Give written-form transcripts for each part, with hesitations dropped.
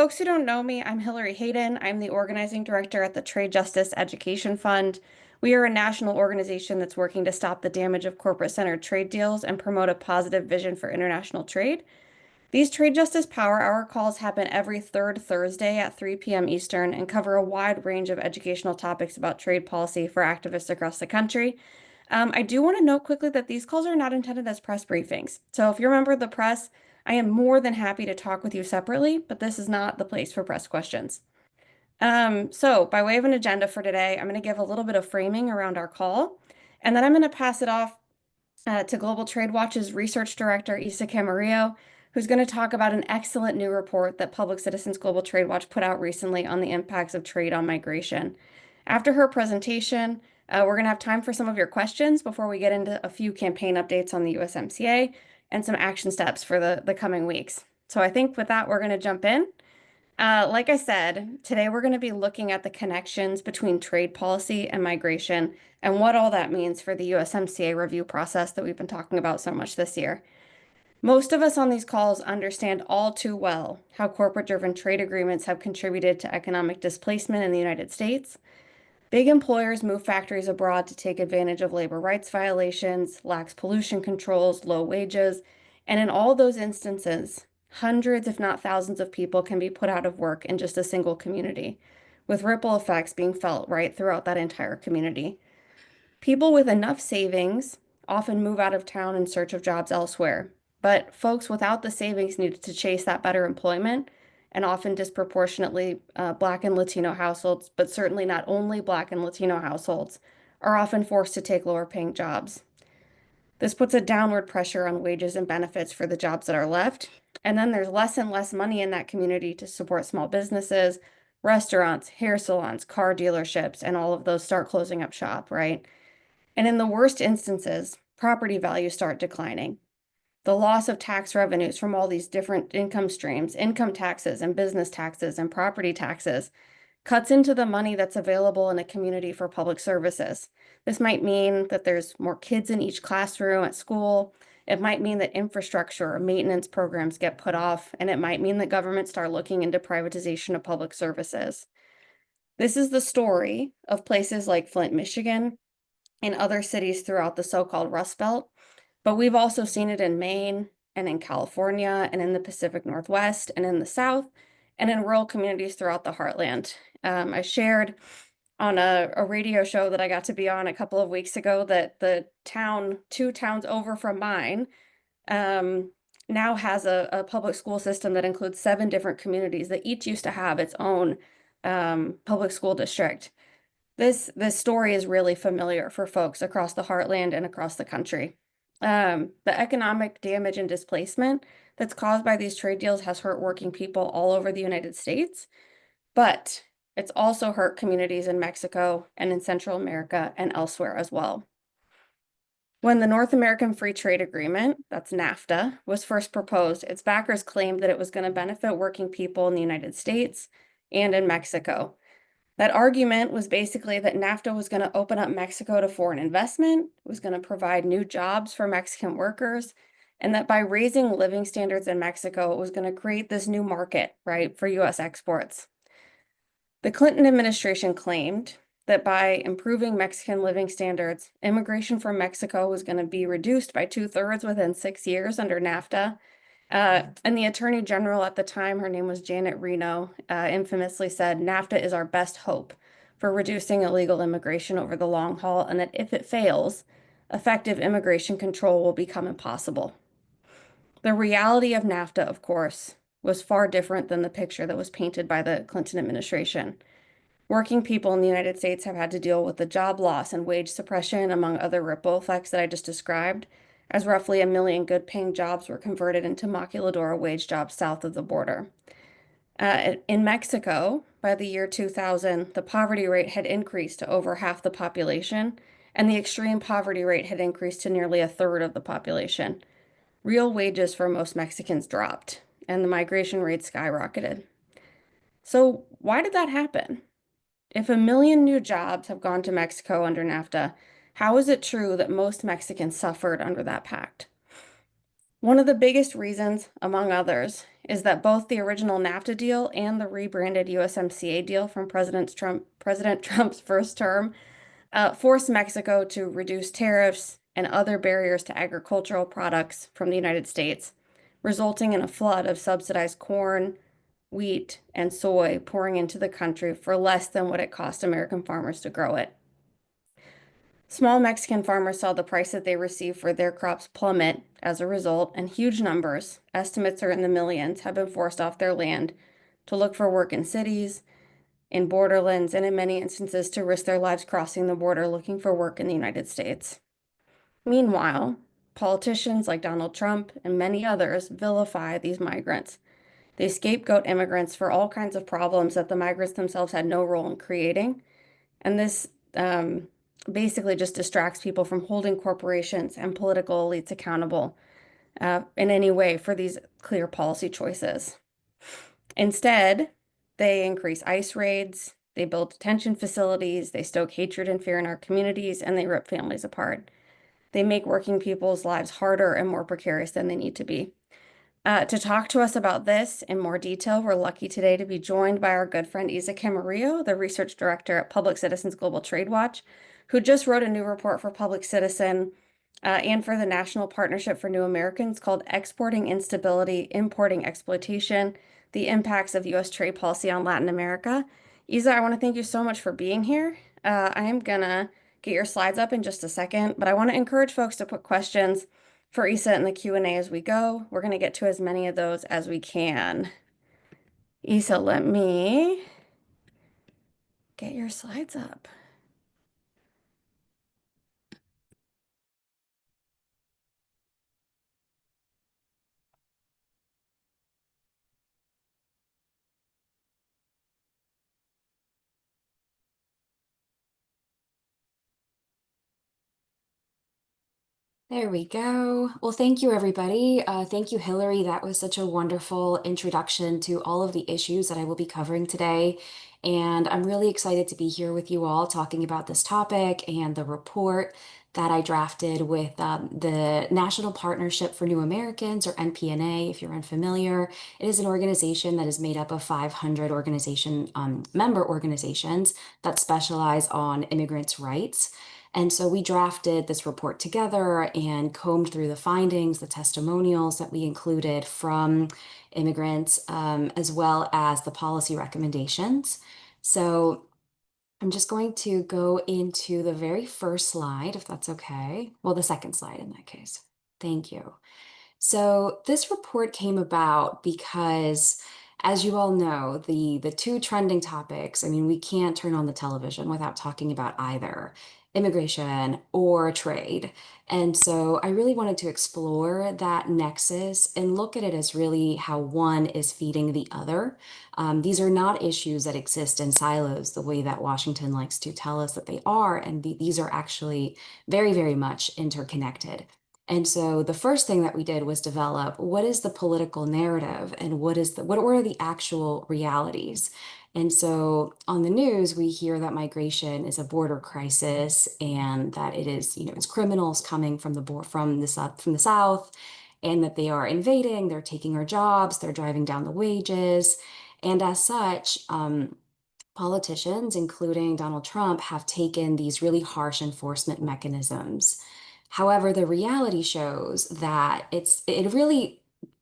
folks who don't know me, I'm Hillary Hayden. I'm the organizing director at the Trade Justice Education Fund. We are a national organization that's working to stop the damage of corporate-centered trade deals and promote a positive vision for international trade. These Trade Justice Power Hour calls happen every third Thursday at 3 p.m. Eastern and cover a wide range of educational topics about trade policy for activists across the country. I do want to note quickly that these calls are not intended as press briefings. So if you're a member of the press, I am more than happy to talk with you separately, but this is not the place for press questions. So by way of an agenda for today, I'm going to give a little bit of framing around our call, and then I'm going to pass it off to Global Trade Watch's research director, Iza Camarillo, who's going to talk about an excellent new report that Public Citizens Global Trade Watch put out recently on the impacts of trade on migration. After her presentation, we're going to have time for some of your questions before we get into a few campaign updates on the USMCA and some action steps for the coming weeks. So I think with that, we're going to jump in. Like I said, today we're going to be looking at the connections between trade policy and migration and what all that means for the USMCA review process that we've been talking about so much this year. Most of us on these calls understand all too well how corporate-driven trade agreements have contributed to economic displacement in the United States. Big employers move factories abroad to take advantage of labor rights violations, lax pollution controls, low wages, and in all those instances, hundreds, if not thousands of people can be put out of work in just a single community, with ripple effects being felt right throughout that entire community. People with enough savings often move out of town in search of jobs elsewhere, but folks without the savings needed to chase that better employment, and often disproportionately Black and Latino households, but certainly not only Black and Latino households, are often forced to take lower paying jobs. This puts a downward pressure on wages and benefits for the jobs that are left. And then there's less and less money in that community to support small businesses, restaurants, hair salons, car dealerships, and all of those start closing up shop, right? And in the worst instances, property values start declining. The loss of tax revenues from all these different income streams, income taxes and business taxes and property taxes, cuts into the money that's available in a community for public services. This might mean that there's more kids in each classroom at school. It might mean that infrastructure or maintenance programs get put off, and it might mean that governments start looking into privatization of public services. This is the story of places like Flint, Michigan, and other cities throughout the so-called Rust Belt, but we've also seen it in Maine and in California and in the Pacific Northwest and in the South and in rural communities throughout the heartland. I shared on a radio show that I got to be on a couple of weeks ago that the town, 2 towns over from mine, now has a public school system that includes 7 different communities that each used to have its own public school district. This story is really familiar for folks across the heartland and across the country. The economic damage and displacement that's caused by these trade deals has hurt working people all over the United States, but it's also hurt communities in Mexico and in Central America and elsewhere as well. When the North American Free Trade Agreement, that's NAFTA, was first proposed, its backers claimed that it was going to benefit working people in the United States and in Mexico. That argument was basically that NAFTA was going to open up Mexico to foreign investment, was going to provide new jobs for Mexican workers, and that by raising living standards in Mexico, it was going to create this new market, right, for US exports. The Clinton administration claimed that by improving Mexican living standards, immigration from Mexico was going to be reduced by 2/3 within 6 years under NAFTA. And the Attorney General at the time, her name was Janet Reno, infamously said, NAFTA is our best hope for reducing illegal immigration over the long haul, and that if it fails, effective immigration control will become impossible. The reality of NAFTA, of course, was far different than the picture that was painted by the Clinton administration. Working people in the United States have had to deal with the job loss and wage suppression, among other ripple effects that I just described, as roughly 1 million good-paying jobs were converted into maquiladora wage jobs south of the border. In Mexico, by the year 2000, the poverty rate had increased to over half the population, and the extreme poverty rate had increased to nearly 1/3 of the population. Real wages for most Mexicans dropped, and the migration rate skyrocketed. So why did that happen? If 1 million new jobs have gone to Mexico under NAFTA, how is it true that most Mexicans suffered under that pact? One of the biggest reasons, among others, is that both the original NAFTA deal and the rebranded USMCA deal from President Trump's first term forced Mexico to reduce tariffs and other barriers to agricultural products from the United States, resulting in a flood of subsidized corn, wheat, and soy pouring into the country for less than what it cost American farmers to grow it. Small Mexican farmers saw the price that they received for their crops plummet as a result, and huge numbers, estimates are in the millions, have been forced off their land to look for work in cities, in borderlands, and in many instances to risk their lives crossing the border looking for work in the United States. Meanwhile, politicians like Donald Trump and many others vilify these migrants. They scapegoat immigrants for all kinds of problems that the migrants themselves had no role in creating. And this basically just distracts people from holding corporations and political elites accountable in any way for these clear policy choices. Instead, they increase ICE raids, they build detention facilities, they stoke hatred and fear in our communities, and they rip families apart. They make working people's lives harder and more precarious than they need to be. To talk to us about this in more detail, we're lucky today to be joined by our good friend Iza Camarillo, the research director at Public Citizen's Global Trade Watch, who just wrote a new report for Public Citizen and for the National Partnership for New Americans called Exporting Instability, Importing Exploitation, the Impacts of U.S. Trade Policy on Latin America. Iza, I want to thank you so much for being here. I am going to get your slides up in just a second, but I want to encourage folks to put questions for Isa in the Q&A as we go. We're going to get to as many of those as we can. Isa, let me get your slides up. There we go. Well, thank you, everybody. Thank you, Hillary. That was such a wonderful introduction to all of the issues that I will be covering today. And I'm really excited to be here with you all talking about this topic and the report that I drafted with the National Partnership for New Americans, or NPNA, if you're unfamiliar. It is an organization that is made up of 500 member organizations that specialize on immigrants' rights. And so we drafted this report together and combed through the findings, the testimonials that we included from immigrants, as well as the policy recommendations. So I'm just going to go into the very first slide, if that's okay. Well, the second slide in that case. Thank you. So this report came about because, as you all know, the two trending topics, I mean, we can't turn on the television without talking about either immigration or trade. And so I really wanted to explore that nexus and look at it as really how one is feeding the other. These are not issues that exist in silos the way that Washington likes to tell us that they are, and these are actually very, very much interconnected. And so the first thing that we did was develop what is the political narrative and what are the actual realities. And so on the news, we hear that migration is a border crisis and that it is, it's criminals coming from from the south, and that they are invading, they're taking our jobs, they're driving down the wages. And as such, politicians, including Donald Trump, have taken these really harsh enforcement mechanisms. However, the reality shows that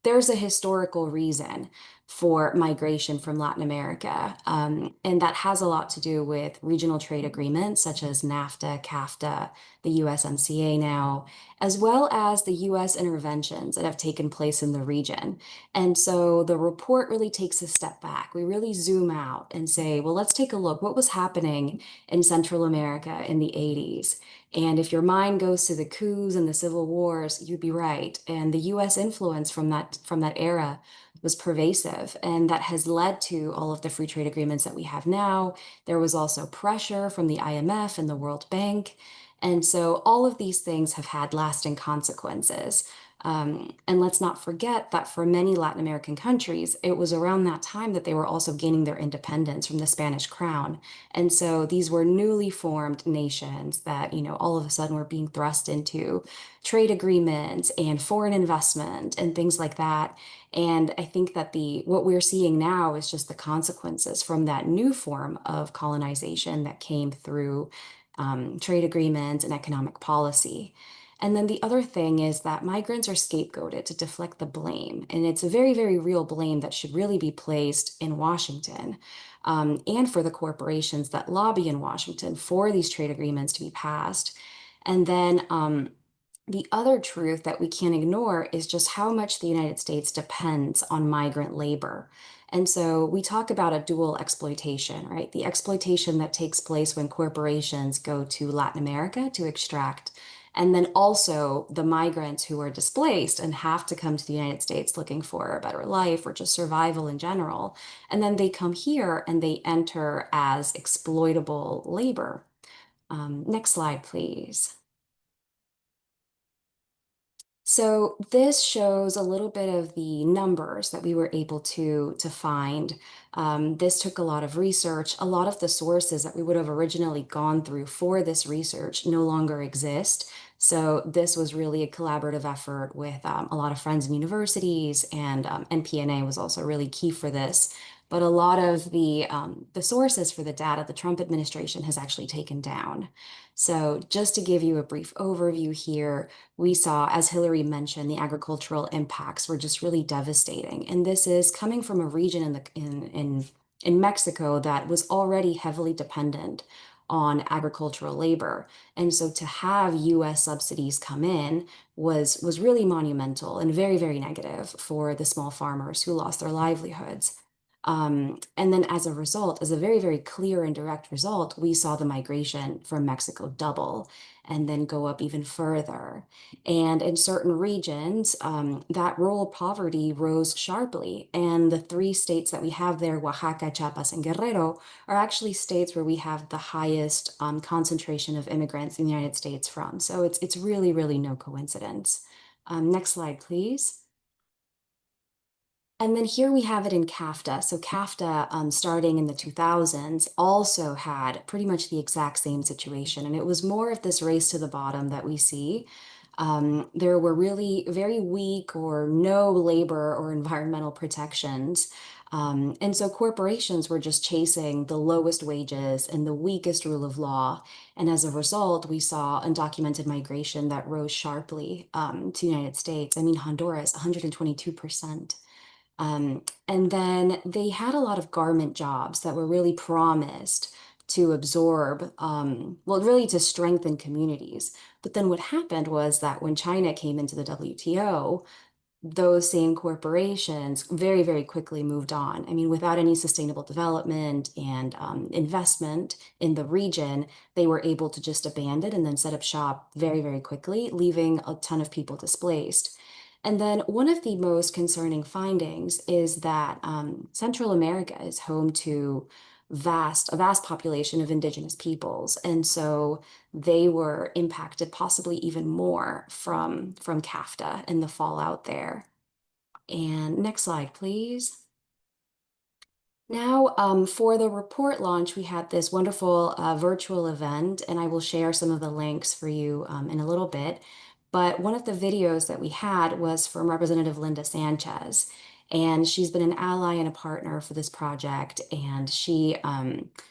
there's a historical reason for migration from Latin America. And that has a lot to do with regional trade agreements such as NAFTA, CAFTA, the USMCA now, as well as the US interventions that have taken place in the region. And so the report really takes a step back. We really zoom out and say, well, let's take a look. What was happening in Central America in the 80s? And if your mind goes to the coups and the civil wars, you'd be right. And the US influence from that era was pervasive, and that has led to all of the free trade agreements that we have now. There was also pressure from the IMF and the World Bank. And so all of these things have had lasting consequences. And let's not forget that for many Latin American countries, it was around that time that they were also gaining their independence from the Spanish crown. And so these were newly formed nations that, all of a sudden were being thrust into trade agreements and foreign investment and things like that. And I think that the what we're seeing now is just the consequences from that new form of colonization that came through trade agreements and economic policy. And then the other thing is that migrants are scapegoated to deflect the blame. And it's a very, very real blame that should really be placed in Washington, and for the corporations that lobby in Washington for these trade agreements to be passed. And then the other truth that we can't ignore is just how much the United States depends on migrant labor. And so we talk about a dual exploitation, right? The exploitation that takes place when corporations go to Latin America to extract, and then also the migrants who are displaced and have to come to the United States looking for a better life or just survival in general. And then they come here and they enter as exploitable labor. Next slide, please. So this shows a little bit of the numbers that we were able to find. This took a lot of research. A lot of the sources that we would have originally gone through for this research no longer exist. So this was really a collaborative effort with a lot of friends in universities, and NPNA was also really key for this. But a lot of the sources for the data the Trump administration has actually taken down. So just to give you a brief overview here, we saw, as Hillary mentioned, the agricultural impacts were just really devastating. And this is coming from a region in Mexico that was already heavily dependent on agricultural labor. And so to have US subsidies come in was really monumental and very, very negative for the small farmers who lost their livelihoods. And then as a result, as a very, very clear and direct result, we saw the migration from Mexico double and then go up even further. And in certain regions, that rural poverty rose sharply. And the three states that we have there, Oaxaca, Chiapas, and Guerrero, are actually states where we have the highest concentration of immigrants in the United States from. So it's really, really no coincidence. Next slide, please. And then here we have it in CAFTA. So CAFTA, starting in the 2000s, also had pretty much the exact same situation. And it was more of this race to the bottom that we see. There were really very weak or no labor or environmental protections. And so corporations were just chasing the lowest wages and the weakest rule of law. And as a result, we saw undocumented migration that rose sharply to the United States. I mean, Honduras, 122%. And then they had a lot of garment jobs that were really promised to absorb, well, really to strengthen communities. But then what happened was that when China came into the WTO, those same corporations very, very quickly moved on. I mean, without any sustainable development and investment in the region, they were able to just abandon and then set up shop very, very quickly, leaving a ton of people displaced. And then one of the most concerning findings is that Central America is home to a vast population of indigenous peoples. And so they were impacted possibly even more from CAFTA and the fallout there. And next slide, please. Now, for the report launch, we had this wonderful virtual event, and I will share some of the links for you in a little bit. But one of the videos that we had was from Representative Linda Sanchez, and she's been an ally and a partner for this project, and she's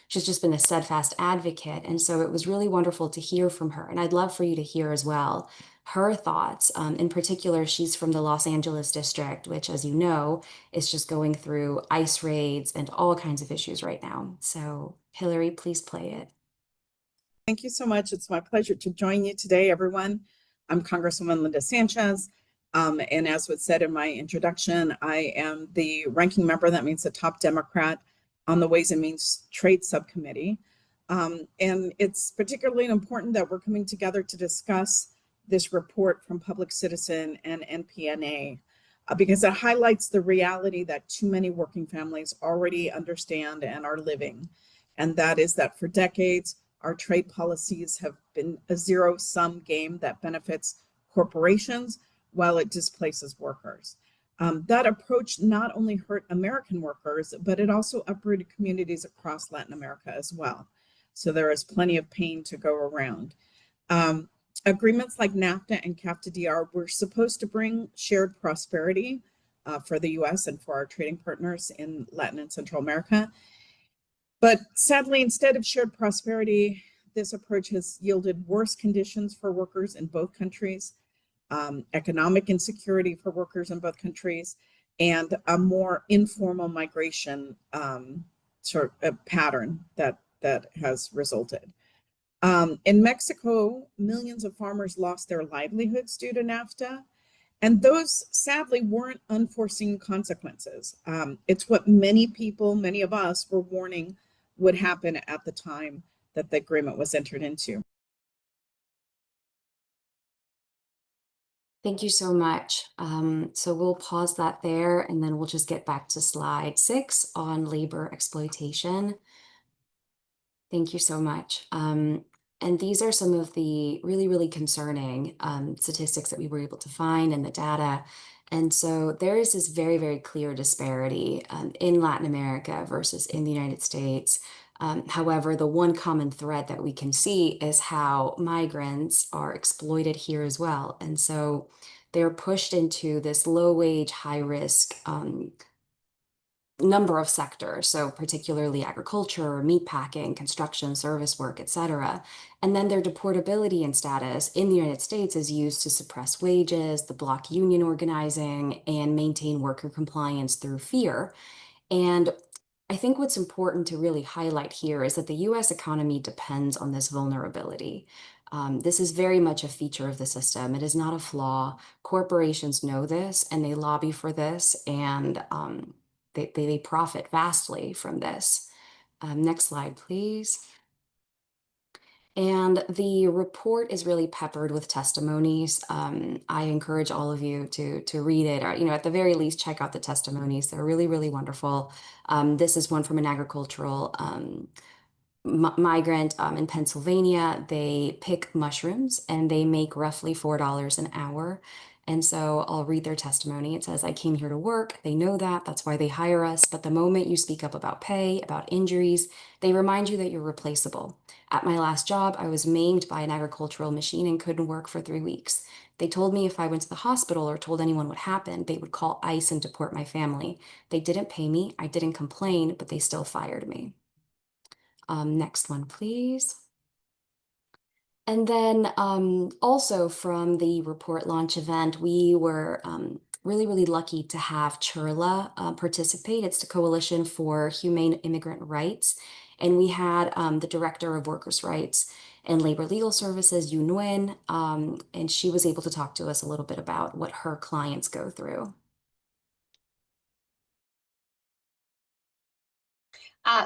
just been a steadfast advocate. And so it was really wonderful to hear from her, and I'd love for you to hear as well her thoughts. In particular, she's from the Los Angeles district, which, as you know, is just going through ICE raids and all kinds of issues right now. So, Hillary, please play it. Thank you so much. It's my pleasure to join you today, everyone. I'm Congresswoman Linda Sanchez. And as was said in my introduction, I am the ranking member, that means the top Democrat on the Ways and Means Trade Subcommittee. And it's particularly important that we're coming together to discuss this report from Public Citizen and NPNA, because it highlights the reality that too many working families already understand and are living. And that is that for decades, our trade policies have been a zero-sum game that benefits corporations while it displaces workers. That approach not only hurt American workers, but it also uprooted communities across Latin America as well. So there is plenty of pain to go around. Agreements like NAFTA and CAFTA-DR were supposed to bring shared prosperity for the US and for our trading partners in Latin and Central America. But sadly, instead of shared prosperity, this approach has yielded worse conditions for workers in both countries, economic insecurity for workers in both countries, and a more informal migration sort of pattern that has resulted. In Mexico, millions of farmers lost their livelihoods due to NAFTA, and those sadly weren't unforeseen consequences. It's what many people, many of us, were warning would happen at the time that the agreement was entered into. Thank you so much. So we'll pause that there, and then we'll just get back to slide 6 on labor exploitation. Thank you so much. And these are some of the really, really concerning statistics that we were able to find in the data. And so there is this very, very clear disparity in Latin America versus in the United States. However, the one common thread that we can see is how migrants are exploited here as well. And so they're pushed into this low wage, high risk number of sectors, so particularly agriculture, meatpacking, construction, service work, etc. And then their deportability and status in the United States is used to suppress wages, to block union organizing, and maintain worker compliance through fear. And I think what's important to really highlight here is that the US economy depends on this vulnerability. This is very much a feature of the system. It is not a flaw. Corporations know this and they lobby for this, and they profit vastly from this. Next slide, please. And the report is really peppered with testimonies. I encourage all of you to read it, or at the very least, check out the testimonies. They're really, really wonderful. This is one from an agricultural migrant in Pennsylvania. They pick mushrooms and they make roughly $4 an hour. And so I'll read their testimony. It says, "I came here to work. They know that. That's why they hire us. But the moment you speak up about pay, about injuries, they remind you that you're replaceable. At my last job, I was maimed by an agricultural machine and couldn't work for 3 weeks. They told me if I went to the hospital or told anyone what happened, they would call ICE and deport my family. They didn't pay me. I didn't complain, but they still fired me." Next one, please. And then also from the report launch event, we were really, really lucky to have CHIRLA participate. It's the Coalition for Humane Immigrant Rights. And we had the Director of Workers' Rights and Labor Legal Services, Yu Nguyen, and she was able to talk to us a little bit about what her clients go through.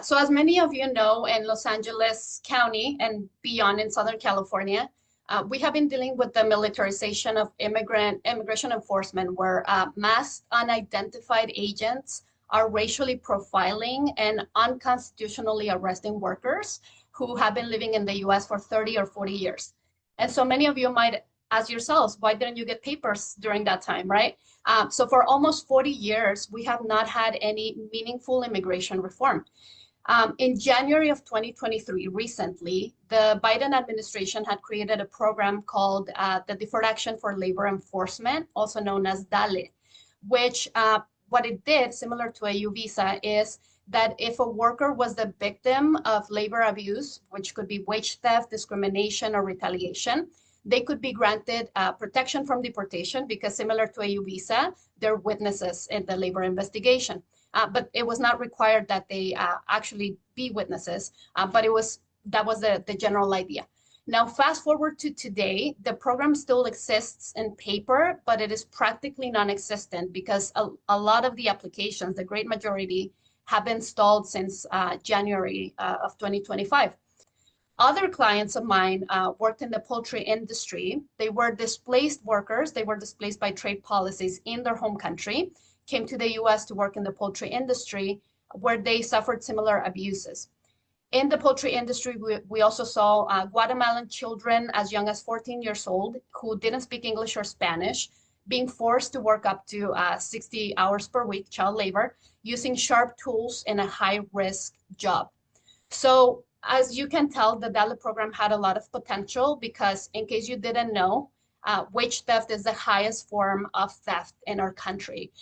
So as many of you know, in Los Angeles County and beyond in Southern California, we have been dealing with the militarization of immigration enforcement, where masked unidentified agents are racially profiling and unconstitutionally arresting workers who have been living in the US for 30 or 40 years. And so many of you might ask yourselves, why didn't you get papers during that time, right? So for almost 40 years, we have not had any meaningful immigration reform. In January of 2023, recently, the Biden administration had created a program called the Deferred Action for Labor Enforcement, also known as DALE, which what it did, similar to a U visa, is that if a worker was the victim of labor abuse, which could be wage theft, discrimination, or retaliation, they could be granted protection from deportation because, similar to a U visa, they're witnesses in the labor investigation. But it was not required that they actually be witnesses, but that was the general idea. Now, fast forward to today, the program still exists in paper, but it is practically non-existent because a lot of the applications, the great majority, have been stalled since January of 2025. Other clients of mine worked in the poultry industry. They were displaced workers. They were displaced by trade policies in their home country, came to the US to work in the poultry industry, where they suffered similar abuses. In the poultry industry, we also saw Guatemalan children as young as 14 years old who didn't speak English or Spanish being forced to work up to 60 hours per week, child labor, using sharp tools in a high-risk job. So as you can tell, the DALE program had a lot of potential because, in case you didn't know, wage theft is the highest form of theft in our country.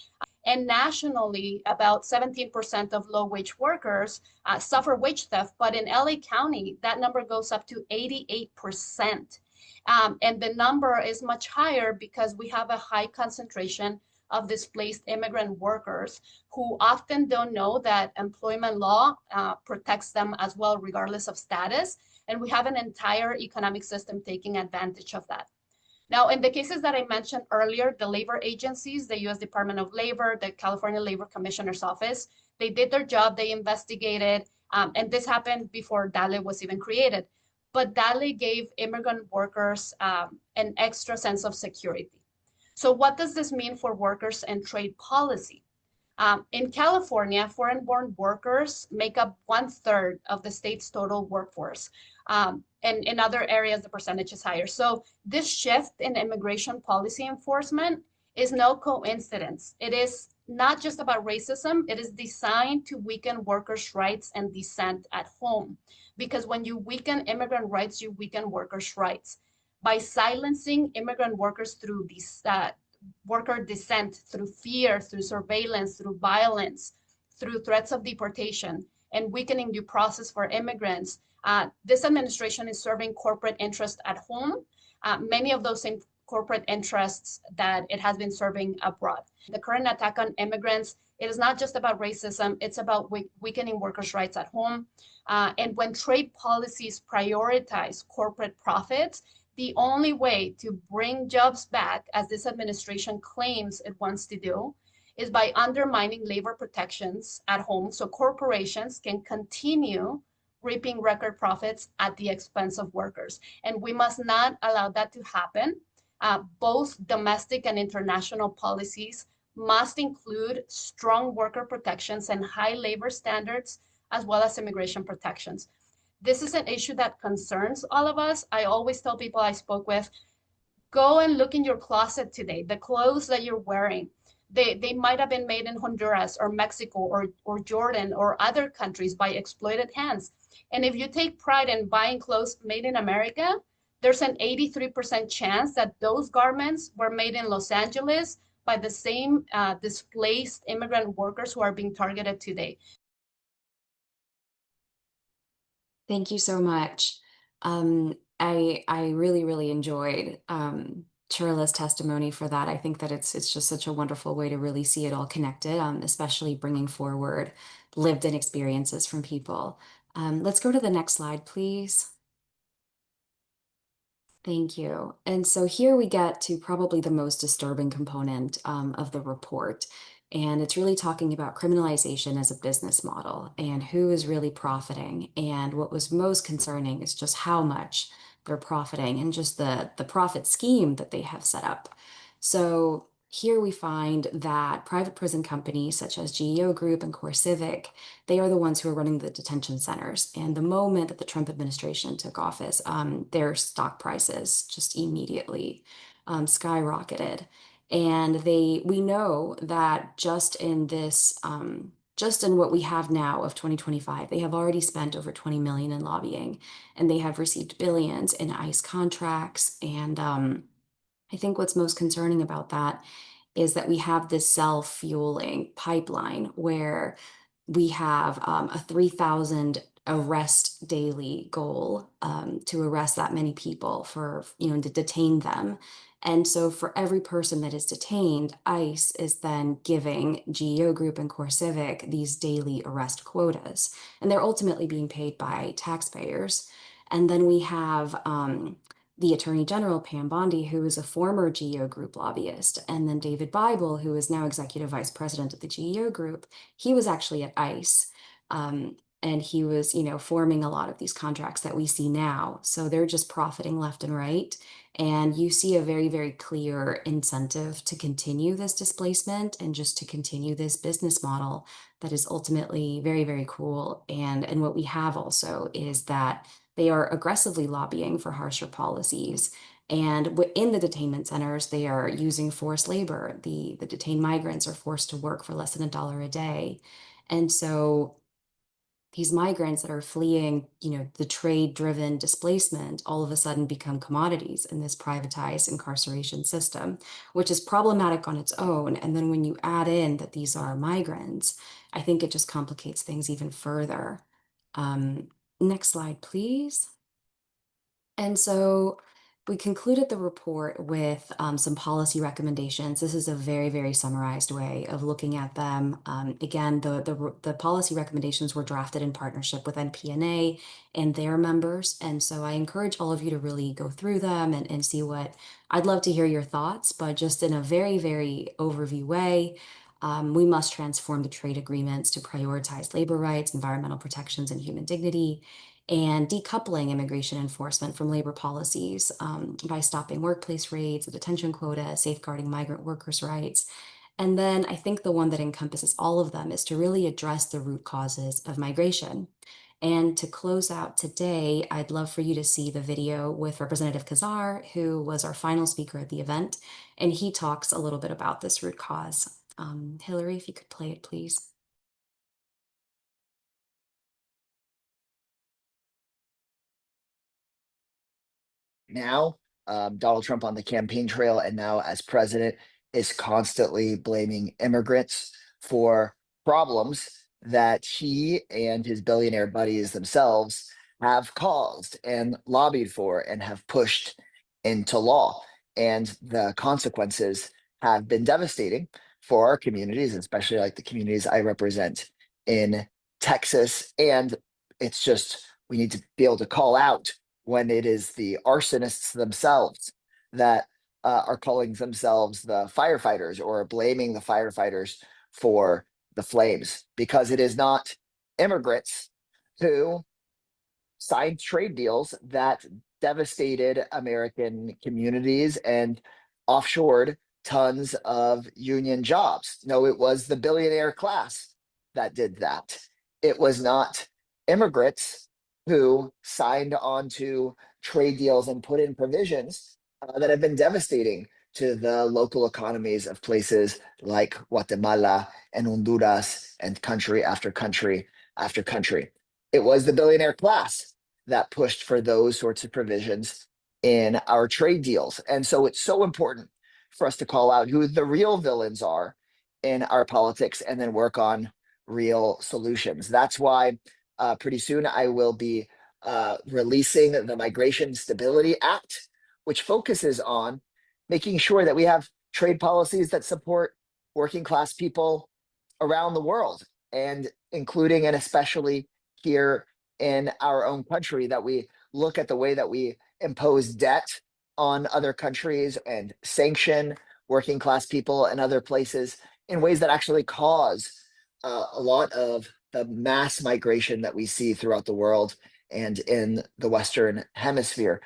And nationally, about 17% of low-wage workers suffer wage theft, but in LA County, that number goes up to 88%. And the number is much higher because we have a high concentration of displaced immigrant workers who often don't know that employment law protects them as well, regardless of status. And we have an entire economic system taking advantage of that. Now, in the cases that I mentioned earlier, the labor agencies, the U.S. Department of Labor, the California Labor Commissioner's Office, they did their job, they investigated, and this happened before DALE was even created. But DALE gave immigrant workers an extra sense of security. So what does this mean for workers and trade policy? In California, foreign-born workers make up 1/3 of the state's total workforce. And in other areas, the percentage is higher. So this shift in immigration policy enforcement is no coincidence. It is not just about racism. It is designed to weaken workers' rights and dissent at home. Because when you weaken immigrant rights, you weaken workers' rights. By silencing immigrant workers through these worker dissent, through fear, through surveillance, through violence, through threats of deportation, and weakening due process for immigrants, this administration is serving corporate interests at home, many of those same corporate interests that it has been serving abroad. The current attack on immigrants, it is not just about racism, it's about weakening workers' rights at home. And when trade policies prioritize corporate profits, the only way to bring jobs back, as this administration claims it wants to do, is by undermining labor protections at home so corporations can continue reaping record profits at the expense of workers. And we must not allow that to happen. Both domestic and international policies must include strong worker protections and high labor standards, as well as immigration protections. This is an issue that concerns all of us. I always tell people I spoke with, go and look in your closet today. The clothes that you're wearing, they might have been made in Honduras or Mexico or Jordan or other countries by exploited hands. And if you take pride in buying clothes made in America, there's an 83% chance that those garments were made in Los Angeles by the same displaced immigrant workers who are being targeted today. Thank you so much. I really enjoyed Chirla's testimony for that. I think that it's just such a wonderful way to really see it all connected, especially bringing forward lived-in experiences from people. Let's go to the next slide, please. Thank you. And so here we get to probably the most disturbing component of the report. And it's really talking about criminalization as a business model and who is really profiting. And what was most concerning is just how much they're profiting and just the profit scheme that they have set up. So here we find that private prison companies such as GEO Group and CoreCivic, they are the ones who are running the detention centers. And the moment that the Trump administration took office, their stock prices just immediately skyrocketed. And we know that just in what we have now of 2025, they have already spent over 20 million in lobbying, and they have received billions in ICE contracts. And I think what's most concerning about that is that we have this self-fueling pipeline where we have a 3,000 arrest daily goal to arrest that many people to detain them. And so for every person that is detained, ICE is then giving GEO Group and CoreCivic these daily arrest quotas, and they're ultimately being paid by taxpayers. And then we have the Attorney General, Pam Bondi, who is a former GEO Group lobbyist, and then David Bible, who is now Executive Vice President of the GEO Group. He was actually at ICE, and he was, forming a lot of these contracts that we see now. So they're just profiting left and right. And you see a very, very clear incentive to continue this displacement and just to continue this business model that is ultimately very, very cruel. And what we have also is that they are aggressively lobbying for harsher policies. And in the detainment centers, they are using forced labor. The detained migrants are forced to work for less than $1 a day. And so these migrants that are fleeing, the trade-driven displacement, all of a sudden become commodities in this privatized incarceration system, which is problematic on its own. And then when you add in that these are migrants, I think it just complicates things even further. Next slide, please. And so we concluded the report with some policy recommendations. This is a very, very summarized way of looking at them. Again, the policy recommendations were drafted in partnership with NPNA and their members. And so I encourage all of you to really go through them and see what I'd love to hear your thoughts, but just in a very, very overview way. We must transform the trade agreements to prioritize labor rights, environmental protections, and human dignity, and decoupling immigration enforcement from labor policies by stopping workplace raids, the detention quota, safeguarding migrant workers' rights. And then I think the one that encompasses all of them is to really address the root causes of migration. And to close out today, I'd love for you to see the video with Representative Kazar, who was our final speaker at the event, and he talks a little bit about this root cause. Hillary, if you could play it, please. Now, Donald Trump on the campaign trail and now as president is constantly blaming immigrants for problems that he and his billionaire buddies themselves have caused and lobbied for and have pushed into law. And the consequences have been devastating for our communities, especially like the communities I represent in Texas. And it's just, we need to be able to call out when it is the arsonists themselves that are calling themselves the firefighters or blaming the firefighters for the flames, because it is not immigrants who signed trade deals that devastated American communities and offshored tons of union jobs. No, it was the billionaire class that did that. It was not immigrants who signed on to trade deals and put in provisions that have been devastating to the local economies of places like Guatemala and Honduras and country after country after country. It was the billionaire class that pushed for those sorts of provisions in our trade deals. And so it's so important for us to call out who the real villains are in our politics and then work on real solutions. That's why pretty soon I will be releasing the Migration Stability Act, which focuses on making sure that we have trade policies that support working class people around the world, and including and especially here in our own country, that we look at the way that we impose debt on other countries and sanction working class people and other places in ways that actually cause a lot of the mass migration that we see throughout the world and in the Western Hemisphere.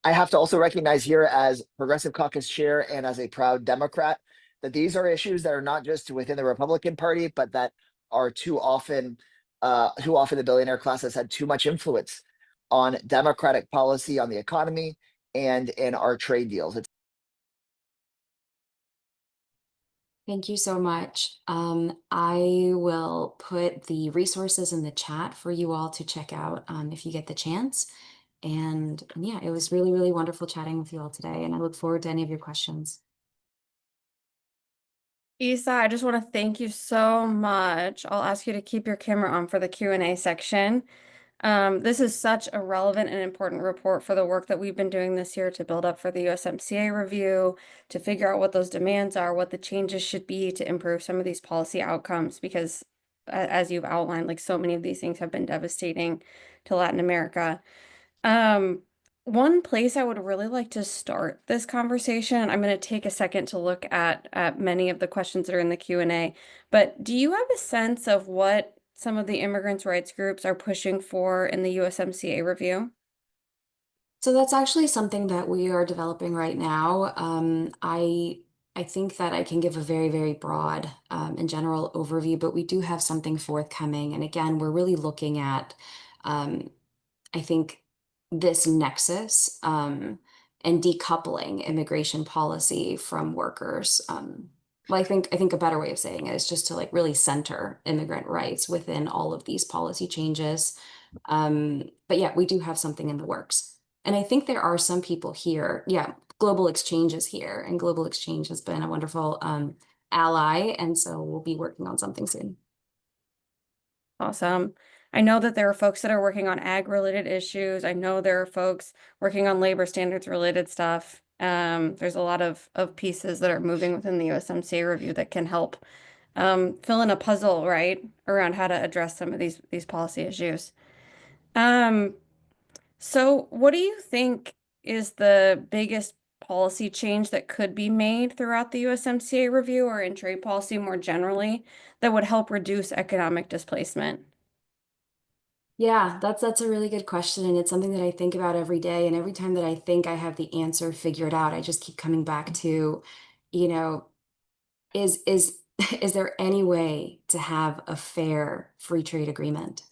I have to also recognize here as Progressive Caucus Chair and as a proud Democrat that these are issues that are not just within the Republican Party, but that are too often the billionaire class has had too much influence on Democratic policy on the economy and in our trade deals. Thank you so much. I will put the resources in the chat for you all to check out if you get the chance. And yeah, it was really, really wonderful chatting with you all today, and I look forward to any of your questions. Isa, I just want to thank you so much. I'll ask you to keep your camera on for the Q&A section. This is such a relevant and important report for the work that we've been doing this year to build up for the USMCA review, to figure out what those demands are, what the changes should be to improve some of these policy outcomes, because as you've outlined, like so many of these things have been devastating to Latin America. One place I would really like to start this conversation, I'm going to take a second to look at many of the questions that are in the Q&A, but do you have a sense of what some of the immigrants' rights groups are pushing for in the USMCA review? So that's actually something that we are developing right now. I think that I can give a very, very broad and general overview, but we do have something forthcoming. And again, we're really looking at, I think, this nexus and decoupling immigration policy from workers. Well, I think a better way of saying it is just to like really center immigrant rights within all of these policy changes. But yeah, we do have something in the works. And I think there are some people here. Yeah, Global Exchange is here, and Global Exchange has been a wonderful ally. And so we'll be working on something soon. Awesome. I know that there are folks that are working on ag-related issues. I know there are folks working on labor standards related stuff. There's a lot of pieces that are moving within the USMCA review that can help fill in a puzzle, right, around how to address some of these policy issues. Um, so what do you think is the biggest policy change that could be made throughout the USMCA review or in trade policy more generally that would help reduce economic displacement? Yeah, that's a really good question, and it's something that I think about every day. And every time that I think I have the answer figured out, I just keep coming back to, you know, is is there any way to have a fair free trade agreement?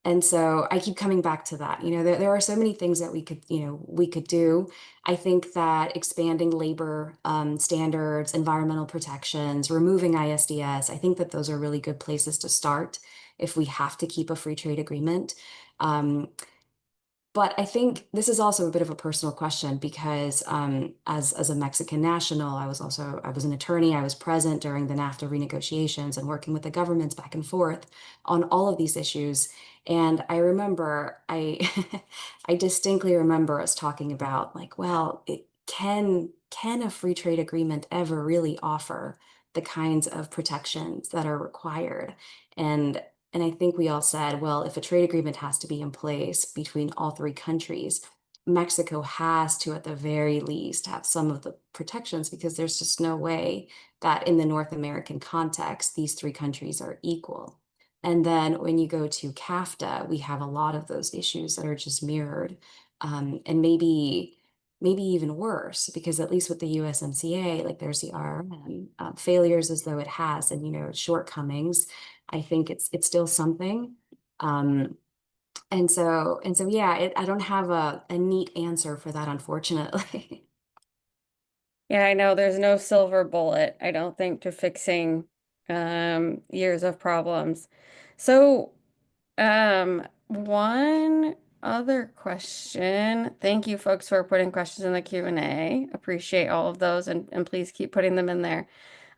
And so I keep coming back to that. There are so many things that we could do. I think that expanding labor standards, environmental protections, removing ISDS, I think that those are really good places to start if we have to keep a free trade agreement. Um, but I think this is also a bit of a personal question because as a Mexican national, I was an attorney. I was present during the NAFTA renegotiations and working with the governments back and forth on all of these issues. And I remember I distinctly remember us talking about like, well, can a free trade agreement ever really offer the kinds of protections that are required? And and I think we all said, well, if a trade agreement has to be in place between all three countries, Mexico has to, at the very least, have some of the protections because there's just no way that in the North American context, these three countries are equal. And then when you go to CAFTA, we have a lot of those issues that are just mirrored, and maybe even worse because at least with the USMCA, like there's the RRM failures as though it has, and shortcomings. I think it's still something. Um, and so yeah, I don't have a neat answer for that, unfortunately. Yeah, I know there's no silver bullet, I don't think, to fixing years of problems. So, one other question. Thank you folks for putting questions in the Q&A. Appreciate all of those and please keep putting them in there.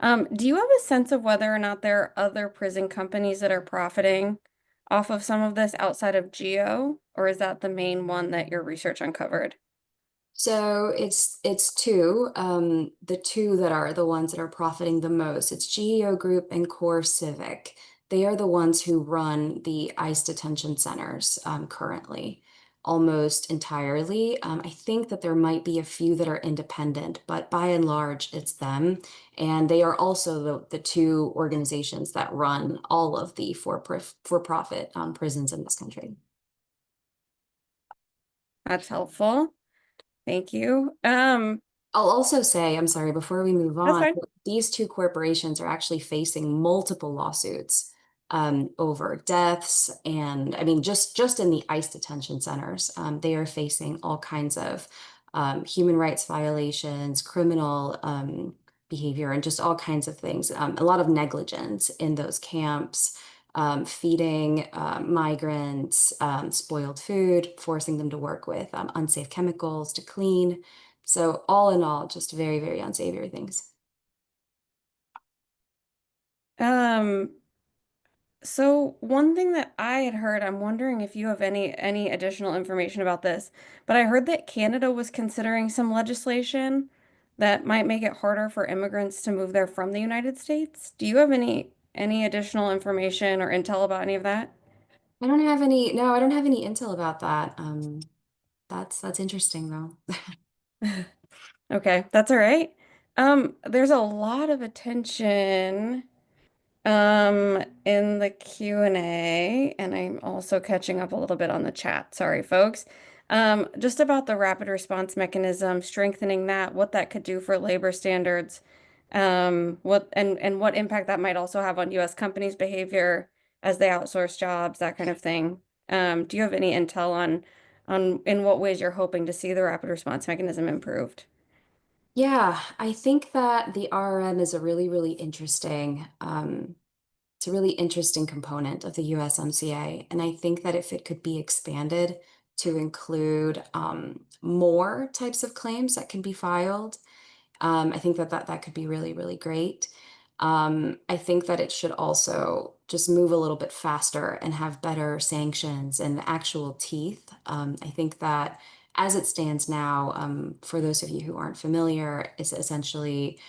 Do you have a sense of whether or not there are other prison companies that are profiting off of some of this outside of Geo, or is that the main one that your research uncovered? So it's two, the two that are the ones that are profiting the most. It's GEO Group and Core Civic. They are the ones who run the ICE detention centers currently, almost entirely. I think that there might be a few that are independent, but by and large, it's them. And they are also the two organizations that run all of the for-profit prisons in this country. That's helpful. Thank you. I'll also say, I'm sorry, before we move That's on, fine. these two corporations are actually facing multiple lawsuits over deaths, and I mean, just in the ICE detention centers, they are facing all kinds of human rights violations, criminal behavior, and just all kinds of things. A lot of negligence in those camps. Feeding migrants spoiled food, forcing them to work with unsafe chemicals to clean. So all in all, just very, very unsavory things. Um, so one thing that I had heard, I'm wondering if you have any additional information about this, but I heard that Canada was considering some legislation that might make it harder for immigrants to move there from the United States. Do you have any additional information or intel about any of that? I don't have any, no, I don't have any intel about that. That's interesting though. Okay, that's all right. There's a lot of attention in the Q&A, and I'm also catching up a little bit on the chat. Sorry, folks. Just about the rapid response mechanism, strengthening that, what that could do for labor standards, what and what impact that might also have on US companies' behavior as they outsource jobs, that kind of thing. Do you have any intel on in what ways you're hoping to see the rapid response mechanism improved. Yeah, I think that the RRM is a really, really interesting, it's a really interesting component of the USMCA. And I think that if it could be expanded to include more types of claims that can be filed, I think that that could be really, really great. I think that it should also just move a little bit faster and have better sanctions and actual teeth. I think that as it stands now, for those of you who aren't familiar, is essentially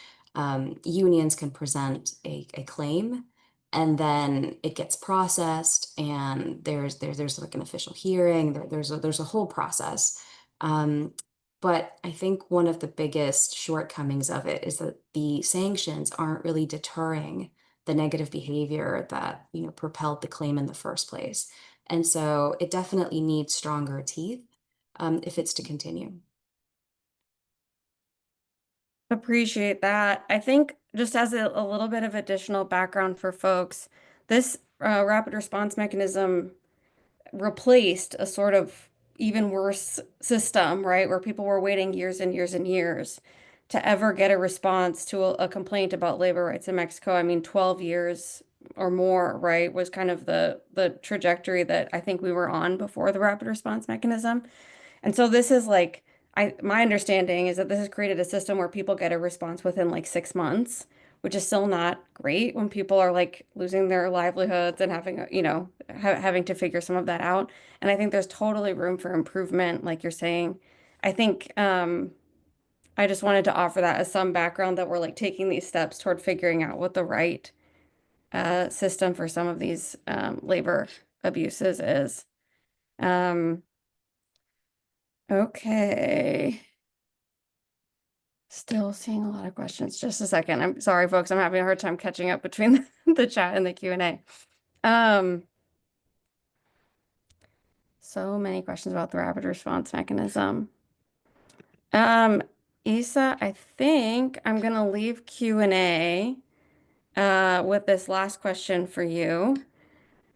unions can present a claim, and then it gets processed, and there's like an official hearing. There's a whole process. Um, but I think one of the biggest shortcomings of it is that the sanctions aren't really deterring the negative behavior that, propelled the claim in the first place. And so it definitely needs stronger teeth, if it's to continue. Appreciate that. I think just as a little bit of additional background for folks, this rapid response mechanism replaced a sort of even worse system, right? Where people were waiting years and years and years to ever get a response to a complaint about labor rights in Mexico. I mean, 12 years or more, right, was kind of the trajectory that I think we were on before the rapid response mechanism. And so this is like, my understanding is that this has created a system where people get a response within like 6 months, which is still not great when people are like losing their livelihoods and having, having to figure some of that out. And I think there's totally room for improvement, like you're saying. I think I just wanted to offer that as some background that we're like taking these steps toward figuring out what the right system for some of these labor abuses is. Um, okay. Still seeing a lot of questions. Just a second. I'm sorry, folks. I'm having a hard time catching up between the chat and the Q&A. So many questions about the rapid response mechanism. Isa, I think I'm gonna leave Q&A with this last question for you.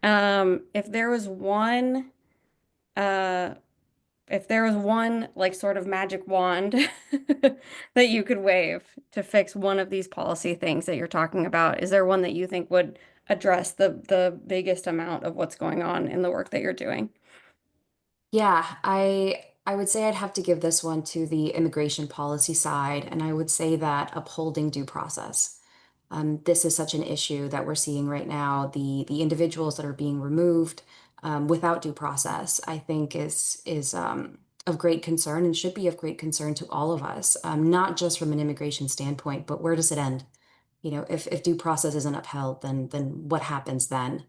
If there was one uh if there was one like sort of magic wand that you could wave to fix one of these policy things that you're talking about, is there one that you think would address the biggest amount of what's going on in the work that you're doing? Yeah, I would say I'd have to give this one to the immigration policy side, and I would say that upholding due process. This is such an issue that we're seeing right now. The individuals that are being removed without due process, I think, is of great concern and should be of great concern to all of us, not just from an immigration standpoint, but where does it end? If due process isn't upheld, then what happens then?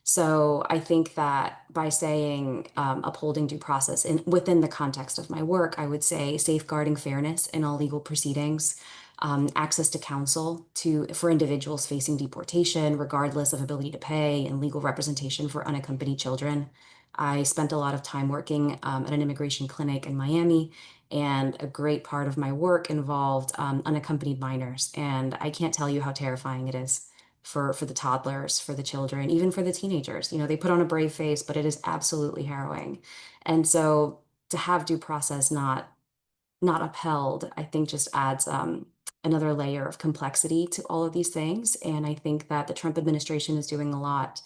So I think that by saying upholding due process within the context of my work, I would say safeguarding fairness in all legal proceedings, access to counsel for individuals facing deportation, regardless of ability to pay, and legal representation for unaccompanied children. I spent a lot of time working at an immigration clinic in Miami, and a great part of my work involved unaccompanied minors. And I can't tell you how terrifying it is for the toddlers, for the children, even for the teenagers. They put on a brave face, but it is absolutely harrowing. And so to have due process not upheld, I think just adds another layer of complexity to all of these things. And I think that the Trump administration is doing a lot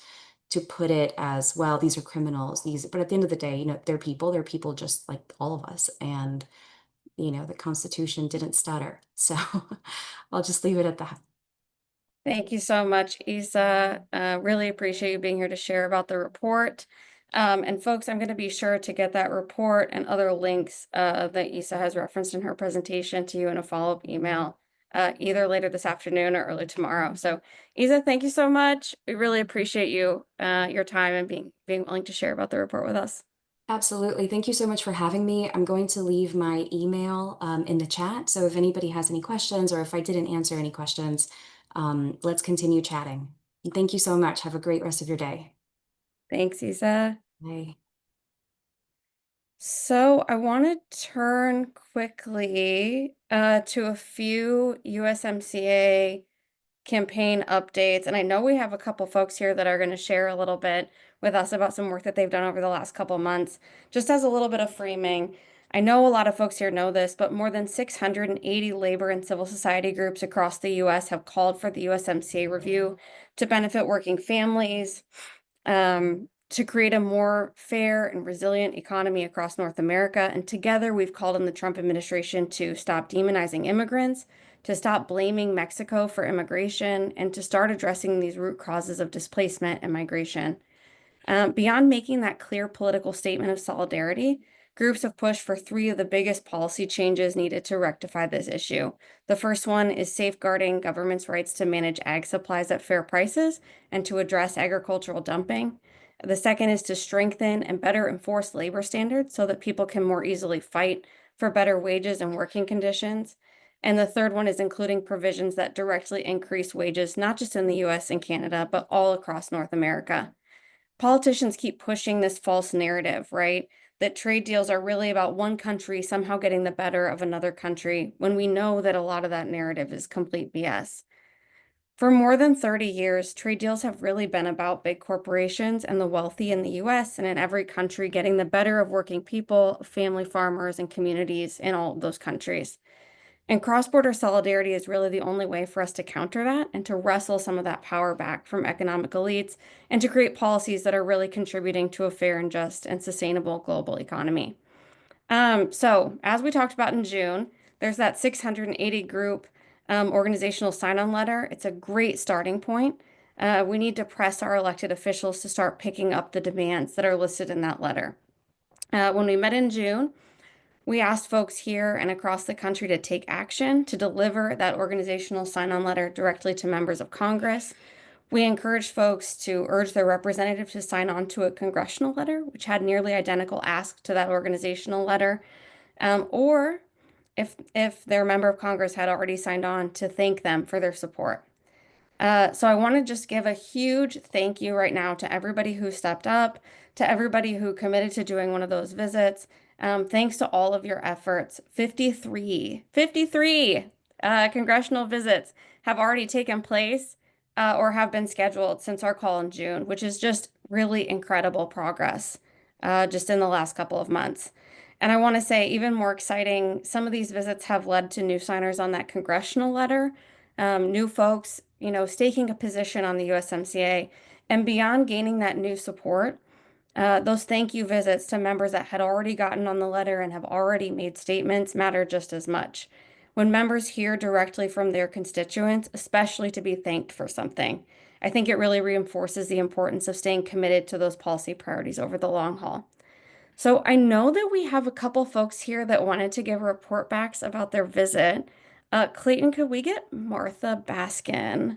to put it as, well, these are criminals, but at the end of the day, they're people just like all of us. And, the Constitution didn't stutter. So I'll just leave it at that. Thank you so much, Isa. Really appreciate you being here to share about the report. And folks, I'm going to be sure to get that report and other links that Isa has referenced in her presentation to you in a follow-up email, either later this afternoon or early tomorrow. So, Isa, thank you so much. We really appreciate you, your time and being willing to share about the report with us. Absolutely. Thank you so much for having me. I'm going to leave my email in the chat. So if anybody has any questions, or if I didn't answer any questions, let's continue chatting. Thank you so much. Have a great rest of your day. Thanks, Isa. Bye. So I want to turn quickly to a few USMCA campaign updates. And I know we have a couple folks here that are going to share a little bit with us about some work that they've done over the last couple months. Just as a little bit of framing, I know a lot of folks here know this, but more than 680 labor and civil society groups across the US have called for the USMCA review to benefit working families, to create a more fair and resilient economy across North America. And together, we've called on the Trump administration to stop demonizing immigrants, to stop blaming Mexico for immigration, and to start addressing these root causes of displacement and migration. Beyond making that clear political statement of solidarity, groups have pushed for three of the biggest policy changes needed to rectify this issue. The first one is safeguarding government's rights to manage ag supplies at fair prices and to address agricultural dumping. The second is to strengthen and better enforce labor standards so that people can more easily fight for better wages and working conditions. And the third one is including provisions that directly increase wages, not just in the US and Canada, but all across North America. Politicians keep pushing this false narrative, right? That trade deals are really about one country somehow getting the better of another country, when we know that a lot of that narrative is complete BS. For more than 30 years, trade deals have really been about big corporations and the wealthy in the US and in every country getting the better of working people, family farmers, and communities in all of those countries. And cross-border solidarity is really the only way for us to counter that and to wrestle some of that power back from economic elites and to create policies that are really contributing to a fair and just and sustainable global economy. So as we talked about in June, there's that 680 group organizational sign-on letter. It's a great starting point. We need to press our elected officials to start picking up the demands that are listed in that letter. When we met in June, we asked folks here and across the country to take action to deliver that organizational sign-on letter directly to members of Congress. We encouraged folks to urge their representative to sign on to a congressional letter, which had nearly identical ask to that organizational letter, or if their member of Congress had already signed on, to thank them for their support. So I want to just give a huge thank you right now to everybody who stepped up, to everybody who committed to doing one of those visits. Thanks to all of your efforts. 53 congressional visits have already taken place or have been scheduled since our call in June, which is just really incredible progress just in the last couple of months. And I want to say, even more exciting, some of these visits have led to new signers on that congressional letter, new folks, staking a position on the USMCA. And beyond gaining that new support, those thank you visits to members that had already gotten on the letter and have already made statements matter just as much. When members hear directly from their constituents, especially to be thanked for something, I think it really reinforces the importance of staying committed to those policy priorities over the long haul. So I know that we have a couple folks here that wanted to give report backs about their visit. Clayton, could we get Martha Baskin?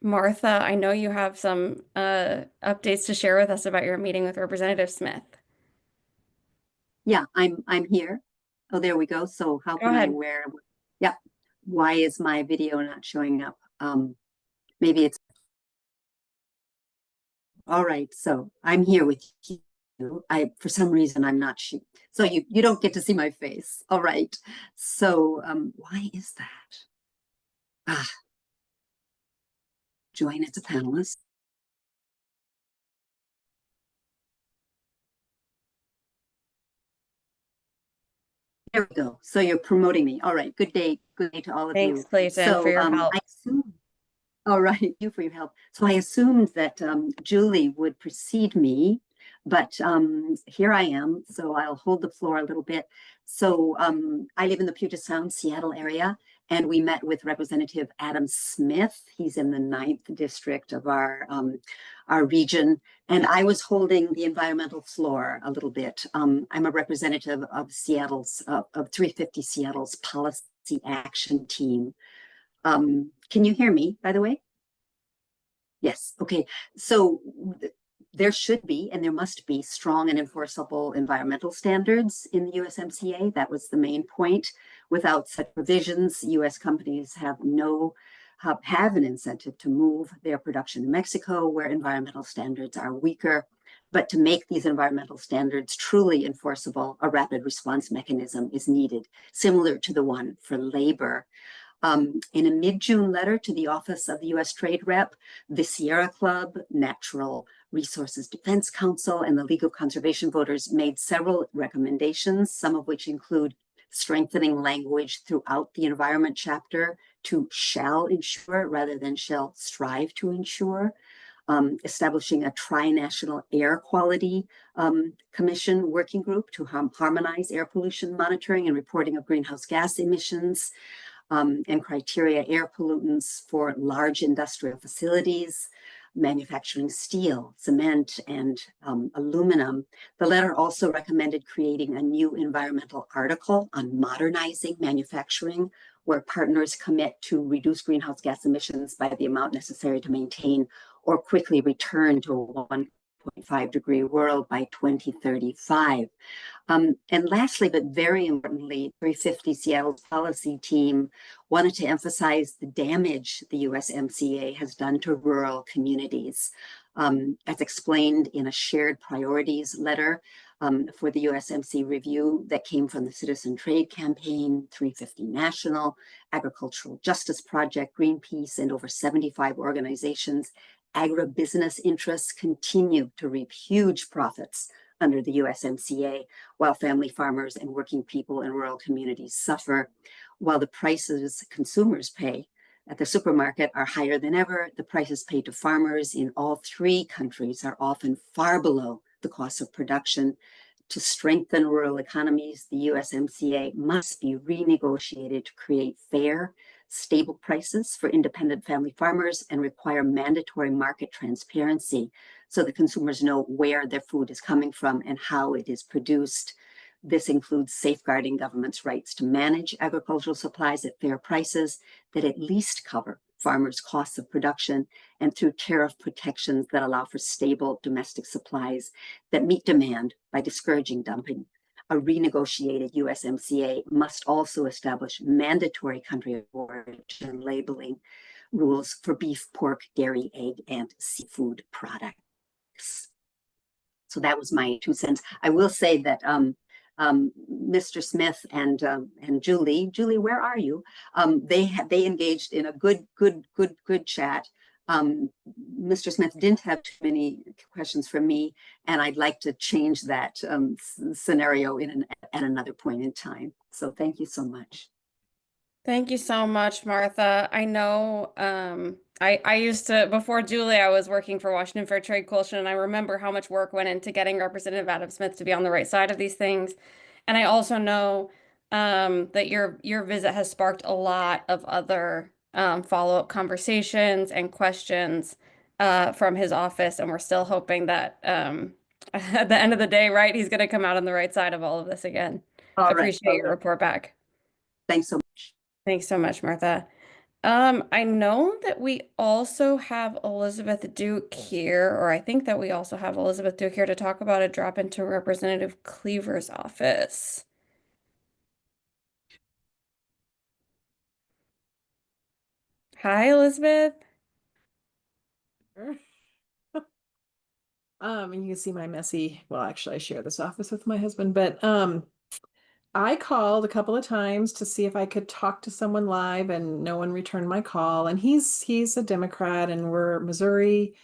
Martha, I know you have some updates to share with us about your meeting with Representative Smith. Yeah, I'm here. Oh, there we go. So how Go can I ahead. wear? Yeah. Why is my video not showing up? Maybe it's all right. So I'm here with you. For some reason I'm not so you don't get to see my face. All right. So why is that? Join as a panelist. There we go. So you're promoting me. All right. Good day. Good day to all of Thanks, you. Clayton, for So your help. I assume. All right, thank you for your help. So I assumed that Julie would precede me, but here I am. So I'll hold the floor a little bit. So I live in the Puget Sound, Seattle area, and we met with Representative Adam Smith. He's in the 9th district of our region, and I was holding the environmental floor a little bit. I'm a representative of Seattle's of 350 Seattle's policy action team. Can you hear me, by the way? Yes. Okay. So there should be, and there must be, strong and enforceable environmental standards in the USMCA. That was the main point. Without such provisions, US companies have an incentive to move their production to Mexico, where environmental standards are weaker. But to make these environmental standards truly enforceable, a rapid response mechanism is needed, similar to the one for labor. In a mid-June letter to the Office of the U.S. Trade Rep, the Sierra Club, Natural Resources Defense Council, and the Legal Conservation Voters made several recommendations, some of which include strengthening language throughout the environment chapter to shall ensure rather than shall strive to ensure, establishing a tri-national air quality commission working group to harmonize air pollution monitoring and reporting of greenhouse gas emissions, and criteria air pollutants for large industrial facilities, manufacturing steel, cement, and aluminum. The letter also recommended creating a new environmental article on modernizing manufacturing, where partners commit to reduce greenhouse gas emissions by the amount necessary to maintain or quickly return to a 1.5-degree world by 2035. And lastly, but very importantly, 350 Seattle's policy team wanted to emphasize the damage the USMCA has done to rural communities. As explained in a shared priorities letter for the USMCA review that came from the Citizen Trade Campaign, 350 National, Agricultural Justice Project, Greenpeace, and over 75 organizations, agribusiness interests continue to reap huge profits under the USMCA, while family farmers and working people in rural communities suffer. While the prices consumers pay at the supermarket are higher than ever, the prices paid to farmers in all three countries are often far below the cost of production. To strengthen rural economies, the USMCA must be renegotiated to create fair, stable prices for independent family farmers and require mandatory market transparency so that consumers know where their food is coming from and how it is produced. This includes safeguarding governments' rights to manage agricultural supplies at fair prices that at least cover farmers' costs of production, and through tariff protections that allow for stable domestic supplies that meet demand by discouraging dumping. A renegotiated USMCA must also establish mandatory country of origin labeling rules for beef, pork, dairy, egg, and seafood products. So that was my 2 cents. I will say that Mr. Smith and Julie, where are you? They engaged in a good chat. Mr. Smith didn't have too many questions for me, and I'd like to change that scenario at another point in time. So thank you so much. Thank you so much, Martha. I know I used to, before Julie, I was working for Washington Fair Trade Coalition, and I remember how much work went into getting Representative Adam Smith to be on the right side of these things. And I also know that your visit has sparked a lot of other follow-up conversations and questions from his office, and we're still hoping that at the end of the day, right, he's going to come out on the right side of all of this again. All right. Appreciate your report back. Thanks so much. Thanks so much, Martha. I know that we also have Elizabeth Duke here, or I think that we also have Elizabeth Duke here to talk about a drop into Representative Cleaver's office. Hi, Elizabeth. And you can see my messy, well, actually I share this office with my husband, but I called a couple of times to see if I could talk to someone live and no one returned my call. And he's a Democrat and we're Missouri.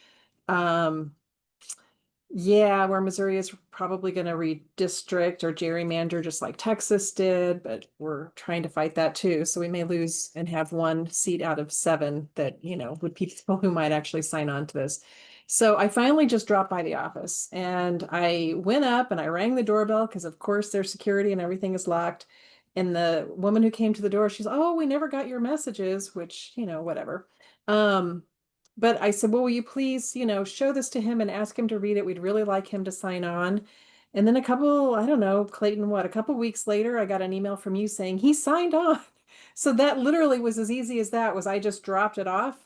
Yeah, where Missouri is probably going to redistrict or gerrymander just like Texas did, but we're trying to fight that too. So we may lose and have 1 seat out of 7 that, would be people who might actually sign on to this. So I finally just dropped by the office and I went up and I rang the doorbell because of course there's security and everything is locked. And the woman who came to the door, she's, oh, we never got your messages, which, whatever. But I said, well, will you please, show this to him and ask him to read it? We'd really like him to sign on. And then I don't know, Clayton, a couple weeks later, I got an email from you saying he signed on. So that literally was as easy as that was. I just dropped it off.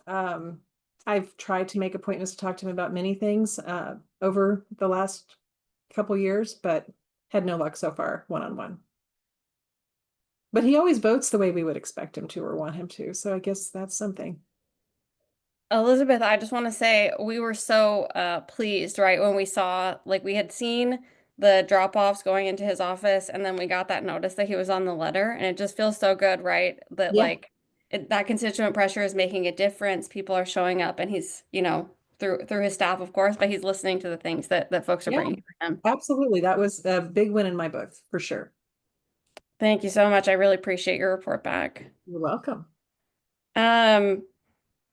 I've tried to make appointments to talk to him about many things over the last couple years, but had no luck so far one-on-one. But he always votes the way we would expect him to or want him to. So I guess that's something. Elizabeth, I just want to say we were so pleased, right, when we saw, like, we had seen the drop-offs going into his office, and then we got that notice that he was on the letter, and it just feels so good, right, that Yeah. like that constituent pressure is making a difference. People are showing up, and he's, through his staff, of course, but he's listening to the things that folks are Yeah. bringing to him. Absolutely. That was a big win in my book, for sure. Thank you so much. I really appreciate your report back. You're welcome.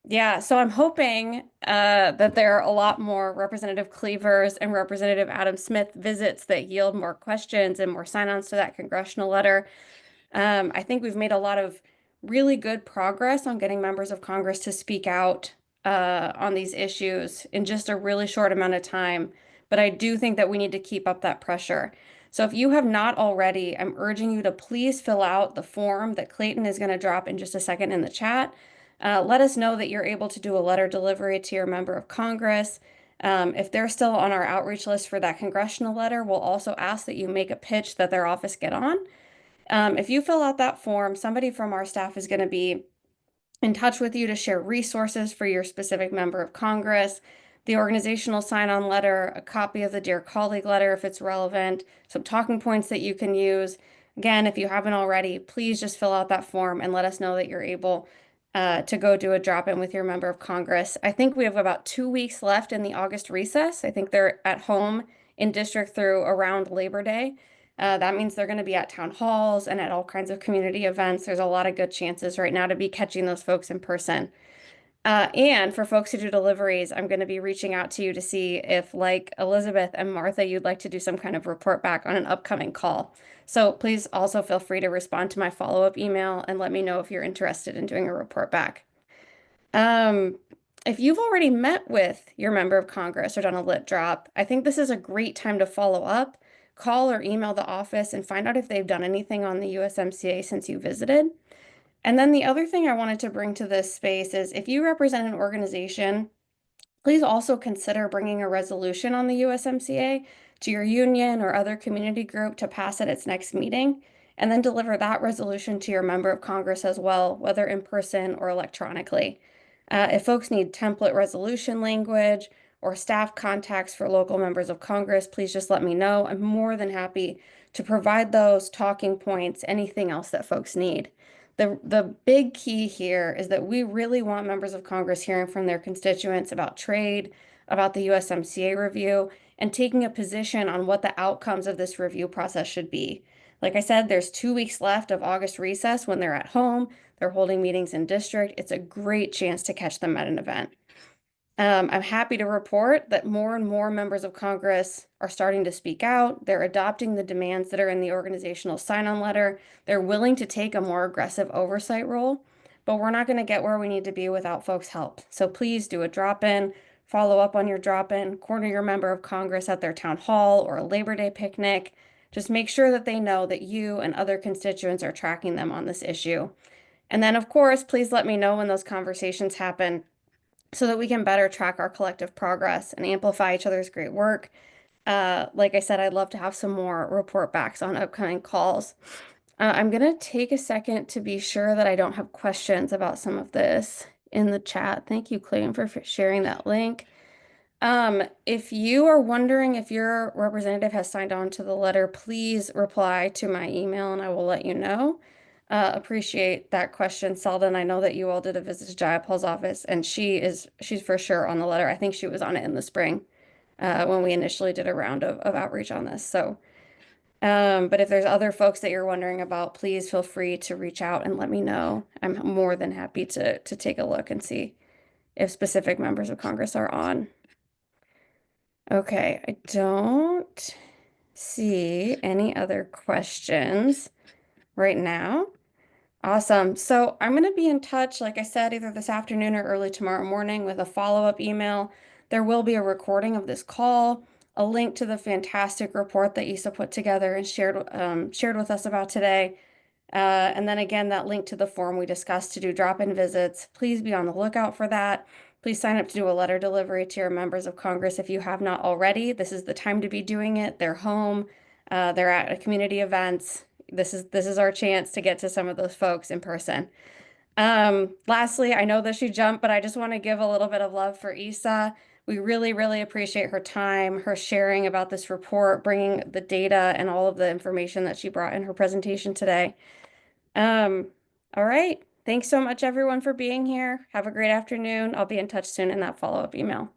Yeah, so I'm hoping that there are a lot more Representative Cleavers and Representative Adam Smith visits that yield more questions and more sign-ons to that congressional letter. I think we've made a lot of really good progress on getting members of Congress to speak out on these issues in just a really short amount of time. But I do think that we need to keep up that pressure. So if you have not already, I'm urging you to please fill out the form that Clayton is going to drop in just a second in the chat. Let us know that you're able to do a letter delivery to your member of Congress. If they're still on our outreach list for that congressional letter, we'll also ask that you make a pitch that their office get on. If you fill out that form, somebody from our staff is going to be in touch with you to share resources for your specific member of Congress, the organizational sign-on letter, a copy of the Dear Colleague letter if it's relevant, some talking points that you can use. Again, if you haven't already, please just fill out that form and let us know that you're able to go do a drop-in with your member of Congress. I think we have about 2 weeks left in the August recess. I think they're at home in district through around Labor Day. That means they're going to be at town halls and at all kinds of community events. There's a lot of good chances right now to be catching those folks in person. And for folks who do deliveries, I'm going to be reaching out to you to see if, like Elizabeth and Martha, you'd like to do some kind of report back on an upcoming call. So please also feel free to respond to my follow-up email and let me know if you're interested in doing a report back. If you've already met with your member of Congress or done a lit drop, I think this is a great time to follow up. Call or email the office and find out if they've done anything on the USMCA since you visited. And then the other thing I wanted to bring to this space is if you represent an organization, please also consider bringing a resolution on the USMCA to your union or other community group to pass at its next meeting, and then deliver that resolution to your member of Congress as well, whether in person or electronically. If folks need template resolution language or staff contacts for local members of Congress, please just let me know. I'm more than happy to provide those talking points, anything else that folks need. The big key here is that we really want members of Congress hearing from their constituents about trade, about the USMCA review, and taking a position on what the outcomes of this review process should be. Like I said, there's 2 weeks left of August recess when they're at home. They're holding meetings in district. It's a great chance to catch them at an event. I'm happy to report that more and more members of Congress are starting to speak out. They're adopting the demands that are in the organizational sign-on letter. They're willing to take a more aggressive oversight role, but we're not going to get where we need to be without folks' help. So please do a drop-in, follow up on your drop-in, corner your member of Congress at their town hall or a Labor Day picnic. Just make sure that they know that you and other constituents are tracking them on this issue. And then, of course, please let me know when those conversations happen so that we can better track our collective progress and amplify each other's great work. Like I said, I'd love to have some more report backs on upcoming calls. I'm going to take a second to be sure that I don't have questions about some of this in the chat. Thank you, Clayton, for sharing that link. If you are wondering if your representative has signed on to the letter, please reply to my email and I will let you know. Appreciate that question, Selden. I know that you all did a visit to Jayapal's office, and she's for sure on the letter. I think she was on it in the spring when we initially did a round of outreach on this. So, but if there's other folks that you're wondering about, please feel free to reach out and let me know. I'm more than happy to take a look and see if specific members of Congress are on. Okay, I don't see any other questions right now. Awesome. So I'm going to be in touch, like I said, either this afternoon or early tomorrow morning with a follow-up email. There will be a recording of this call, a link to the fantastic report that Isa put together and shared with us about today. And then again, that link to the form we discussed to do drop-in visits. Please be on the lookout for that. Please sign up to do a letter delivery to your members of Congress if you have not already. This is the time to be doing it. They're home. They're at community events. This is our chance to get to some of those folks in person. Lastly, I know that she jumped, but I just want to give a little bit of love for Isa. We really, really appreciate her time, her sharing about this report, bringing the data and all of the information that she brought in her presentation today. All right. Thanks so much, everyone, for being here. Have a great afternoon. I'll be in touch soon in that follow-up email.